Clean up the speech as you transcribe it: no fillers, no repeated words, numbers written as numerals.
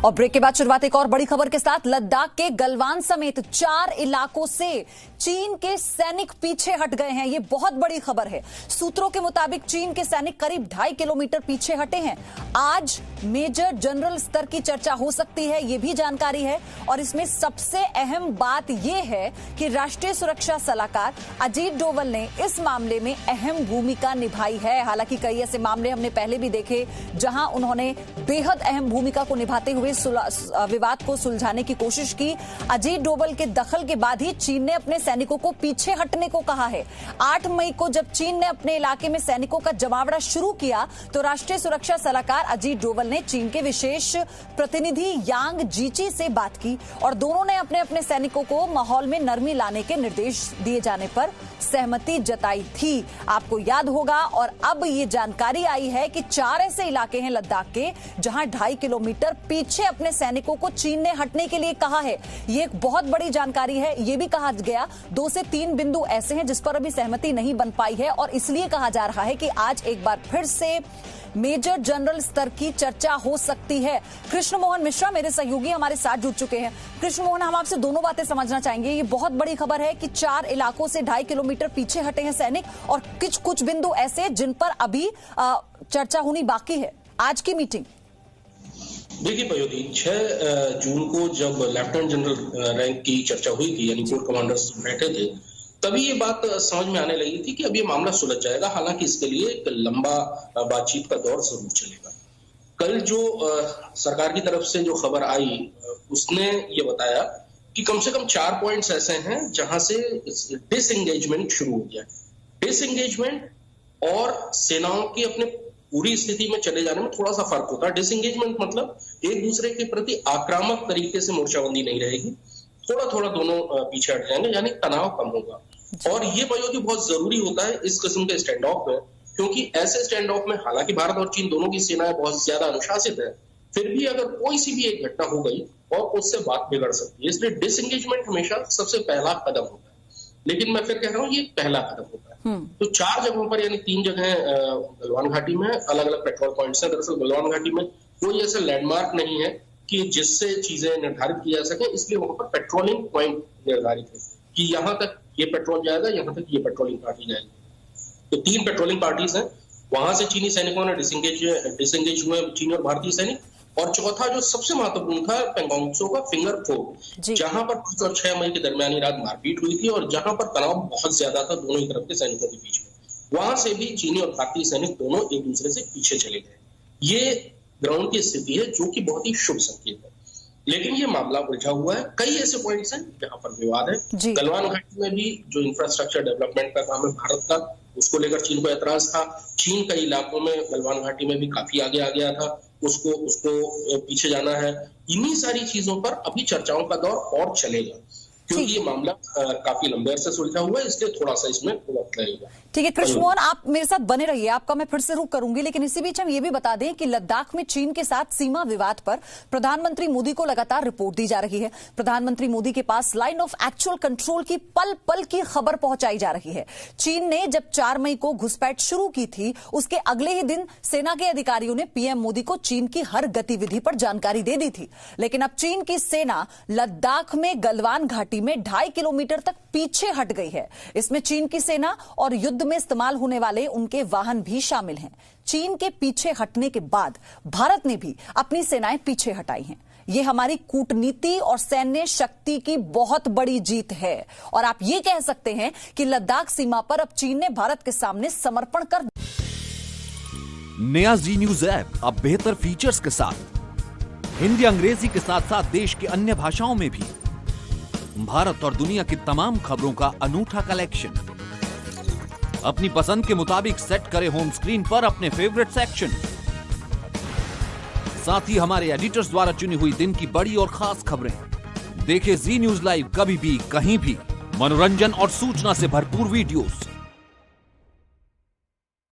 और ब्रेक के बाद शुरुआत एक और बड़ी खबर के साथ। लद्दाख के गलवान समेत 4 इलाकों से चीन के सैनिक पीछे हट गए हैं। ये बहुत बड़ी खबर है। सूत्रों के मुताबिक चीन के सैनिक करीब 2.5 किलोमीटर पीछे हटे हैं। आज मेजर जनरल स्तर की चर्चा हो सकती है, ये भी जानकारी है। और इसमें सबसे अहम बात यह है कि राष्ट्रीय सुरक्षा सलाहकार अजीत डोवल ने इस मामले में अहम भूमिका निभाई है। हालांकि कई ऐसे मामले हमने पहले भी देखे जहां उन्होंने बेहद अहम भूमिका को निभाते हुए विवाद को सुलझाने की कोशिश की। अजीत डोवल के दखल के बाद ही चीन ने अपने सैनिकों को पीछे हटने को कहा है। 8 मई को जब चीन ने अपने इलाके में सैनिकों का जमावड़ा शुरू किया तो राष्ट्रीय सुरक्षा सलाहकार अजीत डोवल ने चीन के विशेष प्रतिनिधि यांग जीची से बात की और दोनों ने अपने अपने सैनिकों को माहौल में नरमी लाने के निर्देश दिए जाने पर सहमति जताई थी। आपको याद होगा। और अब ये जानकारी आई है कि 4 ऐसे इलाके हैं लद्दाख के जहां 2.5 किलोमीटर पीछे अपने सैनिकों को चीन ने हटने के लिए कहा है। ये एक बहुत बड़ी जानकारी है। ये भी कहा गया 2 से 3 बिंदु ऐसे हैं जिस पर अभी सहमति नहीं बन पाई है और इसलिए कहा जा रहा है कि आज एक बार फिर से मेजर जनरल स्तर की चर्चा हो सकती है। कृष्ण मोहन मिश्रा मेरे सहयोगी हमारे साथ जुड़ चुके हैं। कृष्ण मोहन, हम आपसे दोनों बातें समझना चाहेंगे। ये बहुत बड़ी खबर है कि 4 इलाकों से 2.5 किलोमीटर पीछे हटे हैं सैनिक और कुछ बिंदु ऐसे जिन पर अभी चर्चा होनी बाकी है। आज की मीटिंग देखिए पयोधी, 6 जून को जब लेफ्टिनेंट जनरल रैंक की चर्चा हुई थी, यानी कोर कमांडर्स बैठे थे, तभी ये बात समझ में आने लगी थी कि अब ये मामला सुलझ जाएगा। हालांकि इसके लिए एक लंबा बातचीत का दौर जरूर चलेगा। कल जो सरकार की तरफ से जो खबर आई उसने ये बताया कि कम से कम 4 पॉइंट्स ऐसे हैं जहां से डिसएंगेजमेंट शुरू हो गया। डिसएंगेजमेंट और सेनाओं की अपने पूरी स्थिति में चले जाने में थोड़ा सा फर्क होता है। डिसएंगेजमेंट मतलब एक दूसरे के प्रति आक्रामक तरीके से मोर्चाबंदी नहीं रहेगी, थोड़ा थोड़ा दोनों पीछे हट जाएंगे, यानी तनाव कम होगा। और ये पयोधी बहुत जरूरी होता है इस किस्म के स्टैंड ऑफ में, क्योंकि ऐसे स्टैंड ऑफ में हालांकि भारत और चीन दोनों की सेनाएं बहुत ज्यादा अनुशासित है, फिर भी अगर कोई सी भी एक घटना हो गई और उससे बात बिगड़ सकती है। इसलिए डिसएंगेजमेंट हमेशा सबसे पहला कदम होता है। लेकिन मैं फिर कह रहा हूँ ये पहला कदम होता है। तो 4 जगहों पर, यानी 3 जगह गलवान घाटी में अलग अलग पेट्रोल पॉइंट्स हैं। दरअसल गलवान घाटी में कोई ऐसा लैंडमार्क नहीं है कि जिससे चीजें निर्धारित की जा सके, इसलिए वहां पर पेट्रोलिंग पॉइंट निर्धारित है कि यहां तक ये पेट्रोल जाएगा, यहां तक ये पेट्रोलिंग पार्टी जाएगी। तो 3 पेट्रोलिंग पार्टीज हैं। वहां से चीनी सैनिकों ने डिसएंगेज हुए, चीनी और भारतीय सैनिक। और चौथा जो सबसे महत्वपूर्ण था, पेंगोंग त्सो का फिंगर फोर्ट, जहां पर 5 और 6 मई की दरमियानी रात मारपीट हुई थी और जहां पर तनाव बहुत ज्यादा था दोनों ही तरफ के सैनिकों के बीच में। वहां से भी चीनी और भारतीय सैनिक दोनों एक दूसरे से पीछे चले गए। ये ग्राउंड की स्थिति है जो कि बहुत ही शुभ संकेत है। लेकिन ये मामला उलझा हुआ है। कई ऐसे पॉइंट्स हैं जहां पर विवाद है। गलवान घाटी में भी जो इंफ्रास्ट्रक्चर डेवलपमेंट का काम है भारत का, उसको लेकर चीन को ऐतराज था। चीन कई इलाकों में गलवान घाटी में भी काफी आगे आ गया था, उसको पीछे जाना है। इन्हीं सारी चीजों पर अभी चर्चाओं का दौर और चलेगा, क्योंकि ये मामला काफी लंबे अरसे से उलझा हुआ है, इसलिए थोड़ा सा इसमें वक्त लगेगा। ठीक है कृष्ण मोहन, आप मेरे साथ बने रहिए, आपका मैं फिर से रुख करूंगी। लेकिन इसी बीच हम ये भी बता दें कि लद्दाख में चीन के साथ सीमा विवाद पर प्रधानमंत्री मोदी को लगातार रिपोर्ट दी जा रही है। प्रधानमंत्री मोदी के पास लाइन ऑफ एक्चुअल कंट्रोल की पल पल की खबर पहुंचाई जा रही है। चीन ने जब 4 मई को घुसपैठ शुरू की थी, उसके अगले ही दिन सेना के अधिकारियों ने पीएम मोदी को चीन की हर गतिविधि पर जानकारी दे दी थी। लेकिन अब चीन की सेना लद्दाख में गलवान घाटी में 2.5 किलोमीटर तक पीछे हट गई है। इसमें चीन की सेना और युद्ध में इस्तेमाल होने वाले उनके वाहन भी शामिल हैं। चीन के पीछे हटने के बाद भारत ने भी अपनी सेनाएं पीछे हटाई हैं। ये हमारी कूटनीति और सैन्य शक्ति की बहुत बड़ी जीत है और आप ये कह सकते हैं कि लद्दाख सीमा पर अब चीन ने भारत के सामने समर्पण कर। नया जी न्यूज ऐप अब बेहतर फीचर्स के साथ हिंदी अंग्रेजी के साथ साथ देश की अन्य भाषाओं में भी भारत और दुनिया की तमाम खबरों का अनूठा कलेक्शन। अपनी पसंद के मुताबिक सेट करें होम स्क्रीन पर अपने फेवरेट सेक्शन। साथ ही हमारे एडिटर्स द्वारा चुनी हुई दिन की बड़ी और खास खबरें। देखें जी न्यूज लाइव कभी भी कहीं भी। मनोरंजन और सूचना से भरपूर वीडियोस,